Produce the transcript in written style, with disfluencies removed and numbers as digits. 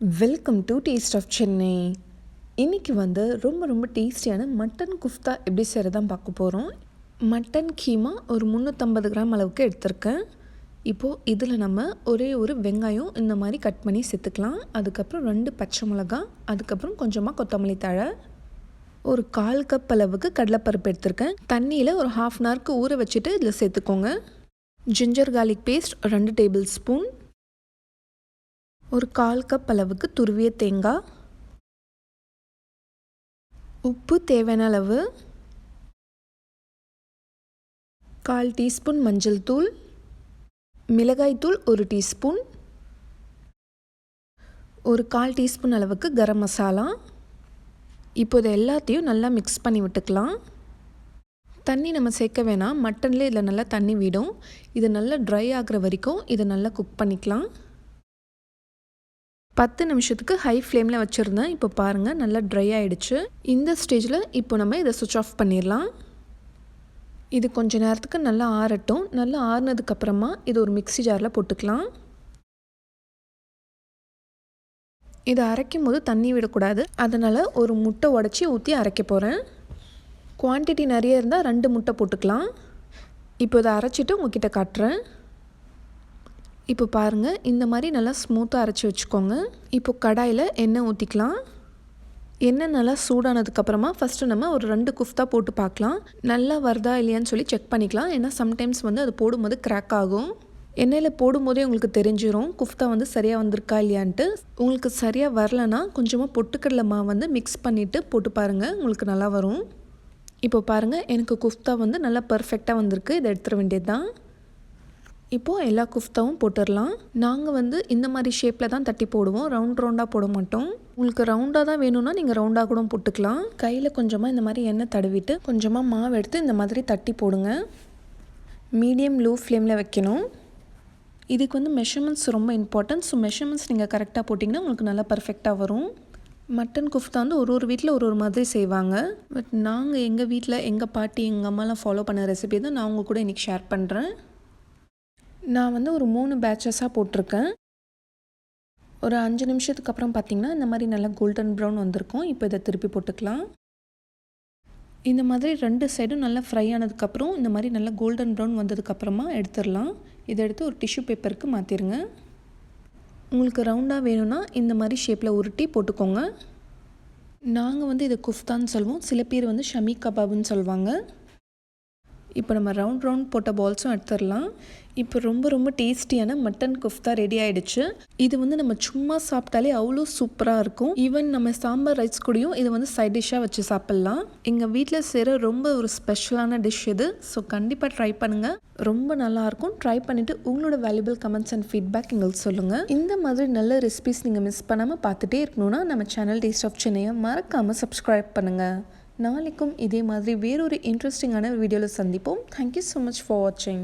Welcome to taste of Chennai. இன்றைக்கி ரொம்ப டேஸ்டியான மட்டன் குஃப்தா எப்படி செய்கிறதான் பார்க்க போகிறோம். மட்டன் கீமா ஒரு 350 கிராம் அளவுக்கு எடுத்திருக்கேன். இப்போது இதில் நம்ம ஒரே ஒரு வெங்காயம் இந்த மாதிரி கட் பண்ணி சேர்த்துக்கலாம். அதுக்கப்புறம் 2 பச்சை மிளகாய், அதுக்கப்புறம் கொஞ்சமாக கொத்தமல்லி தழை, ஒரு 1/4 கப் அளவுக்கு கடலைப்பருப்பு எடுத்திருக்கேன். தண்ணியில் ஒரு 1/2 அன் ஹவருக்கு ஊற வச்சுட்டு இதில் சேர்த்துக்கோங்க. Ginger garlic paste 2 tablespoon, ஒரு 1/4 கப் அளவுக்கு துருவிய தேங்காய், உப்பு தேவையான அளவு, 1/4 டீஸ்பூன் மஞ்சள் தூள், மிளகாய் தூள் 1 டீஸ்பூன், ஒரு 1/4 டீஸ்பூன் அளவுக்கு கரம் மசாலா. இப்போது எல்லாத்தையும் நல்லா மிக்ஸ் பண்ணி விட்டுக்கலாம். தண்ணி நம்ம சேர்க்க வேணாம், மட்டன்லேயே இதில் நல்லா தண்ணி விடும். இது நல்லா ட்ரை ஆகிற வரைக்கும் இதை நல்லா குக் பண்ணிக்கலாம். 10 நிமிஷத்துக்கு ஹை ஃப்ளேமில் வச்சுருந்தேன். இப்போ பாருங்கள் நல்லா ட்ரை ஆகிடுச்சு. இந்த ஸ்டேஜில் இப்போ நம்ம இதை சுவிட்ச் ஆஃப் பண்ணிடலாம். இது கொஞ்சம் நேரத்துக்கு நல்லா ஆறட்டும். நல்லா ஆறுனதுக்கப்புறமா இது ஒரு மிக்ஸி ஜாரில் போட்டுக்கலாம். இதை அரைக்கும் போது தண்ணி விடக்கூடாது, அதனால் ஒரு முட்டை உடச்சி ஊற்றி அரைக்க போகிறேன். குவான்டிட்டி நிறைய இருந்தால் 2 முட்டை போட்டுக்கலாம். இப்போ இதை அரைச்சிட்டு உங்ககிட்ட காட்டுறேன். இப்போ பாருங்கள் இந்த மாதிரி நல்லா ஸ்மூத்தாக அரைச்சி வச்சுக்கோங்க. இப்போ கடாயில் எண்ணெய் ஊற்றிக்கலாம். எண்ணெய் நல்லா சூடானதுக்கப்புறமா ஃபஸ்ட்டு நம்ம ஒரு 2 குஃப்தா போட்டு பார்க்கலாம். நல்லா வருதா இல்லையான்னு சொல்லி செக் பண்ணிக்கலாம். ஏன்னா சம்டைம்ஸ் அது போடும்போது கிராக் ஆகும். எண்ணெயில் போடும்போதே உங்களுக்கு தெரிஞ்சிடும் குஃப்தா சரியாக வந்திருக்கா இல்லையான்ட்டு. உங்களுக்கு சரியாக வரலன்னா கொஞ்சமாக பொட்டுக்கடலை மாவு மிக்ஸ் பண்ணிவிட்டு போட்டு பாருங்கள், உங்களுக்கு நல்லா வரும். இப்போ பாருங்கள் எனக்கு குஃப்தா நல்லா பர்ஃபெக்டாக வந்திருக்கு. இதை எடுத்துட வேண்டியது தான். இப்போது எல்லா குஃப்தாவும் போட்டுடலாம். நாங்கள் இந்த மாதிரி ஷேப்பில் தான் தட்டி போடுவோம், ரவுண்டாக போட மாட்டோம். உங்களுக்கு ரவுண்டாக தான் வேணும்னா நீங்கள் ரவுண்டாக கூட போட்டுக்கலாம். கையில் கொஞ்சமாக இந்த மாதிரி எண்ணெய் தடவிட்டு கொஞ்சமாக மாவு எடுத்து இந்த மாதிரி தட்டி போடுங்க. மீடியம் லோ ஃப்ளேமில் வைக்கணும். இதுக்கு மெஷர்மெண்ட்ஸ் ரொம்ப இம்பார்ட்டன்ட். ஸோ மெஷர்மெண்ட்ஸ் நீங்கள் கரெக்டாக போட்டிங்கன்னா உங்களுக்கு நல்லா பர்ஃபெக்டாக வரும். மட்டன் குஃப்தா ஒரு வீட்டில் ஒரு மாதிரி செய்வாங்க. பட் நாங்கள் எங்கள் வீட்டில் எங்கள் பாட்டி எங்கள் அம்மாலாம் ஃபாலோ பண்ண ரெசிபி தான் நான் உங்கள் கூட இன்றைக்கி ஷேர் பண்ணுறேன். நான் ஒரு 3 பேட்சஸாக போட்டிருக்கேன். ஒரு 5 நிமிஷத்துக்கு அப்புறம் பார்த்திங்கன்னா இந்த மாதிரி நல்லா கோல்டன் ப்ரௌன் வந்திருக்கும். இப்போ இதை திருப்பி போட்டுக்கலாம். இந்த மாதிரி 2 சைடும் நல்லா ஃப்ரை ஆனதுக்கப்புறம் இந்த மாதிரி நல்லா கோல்டன் ப்ரௌன் வந்ததுக்கப்புறமா எடுத்துடலாம். இதை எடுத்து ஒரு டிஷ்யூ பேப்பருக்கு மாற்றிடுங்க. உங்களுக்கு ரவுண்டாக வேணும்னா இந்த மாதிரி ஷேப்பில் உருட்டி போட்டுக்கோங்க. நாங்கள் இதை குஃப்தான்னு சொல்லுவோம், சில பேர் ஷமி கபாப்னு சொல்லுவாங்க. இப்போ நம்ம ரவுண்ட் போட்ட பால்ஸும் எடுத்துடலாம். இப்போ ரொம்ப டேஸ்டியான மட்டன் குஃப்தா ரெடி ஆகிடுச்சு. இது நம்ம சும்மா சாப்பிட்டாலே அவ்வளோ சூப்பராக இருக்கும். ஈவன் நம்ம சாம்பார் ரைஸ் கூடயும் இது சைட் டிஷ்ஷாக வச்சு சாப்பிட்லாம். எங்கள் வீட்டில் செய்கிற ரொம்ப ஒரு ஸ்பெஷலான டிஷ் இது. ஸோ கண்டிப்பாக ட்ரை பண்ணுங்கள், ரொம்ப நல்லாயிருக்கும். ட்ரை பண்ணிவிட்டு உங்களோட வேல்யூபிள் கமெண்ட்ஸ் அண்ட் ஃபீட்பேக் எங்களுக்கு சொல்லுங்கள். இந்த மாதிரி நல்ல ரெசிபிஸ் நீங்கள் மிஸ் பண்ணாமல் பார்த்துட்டே இருக்கணும்னா நம்ம சேனல் டேஸ்ட் ஆஃப் சென்னையை மறக்காமல் சப்ஸ்கிரைப் பண்ணுங்கள். நாளைக்கும் இதே மாதிரி வேறொரு இன்ட்ரெஸ்டிங்கான வீடியோவில் சந்திப்போம். தேங்க்யூ ஸோ மச் ஃபார் வாட்சிங்.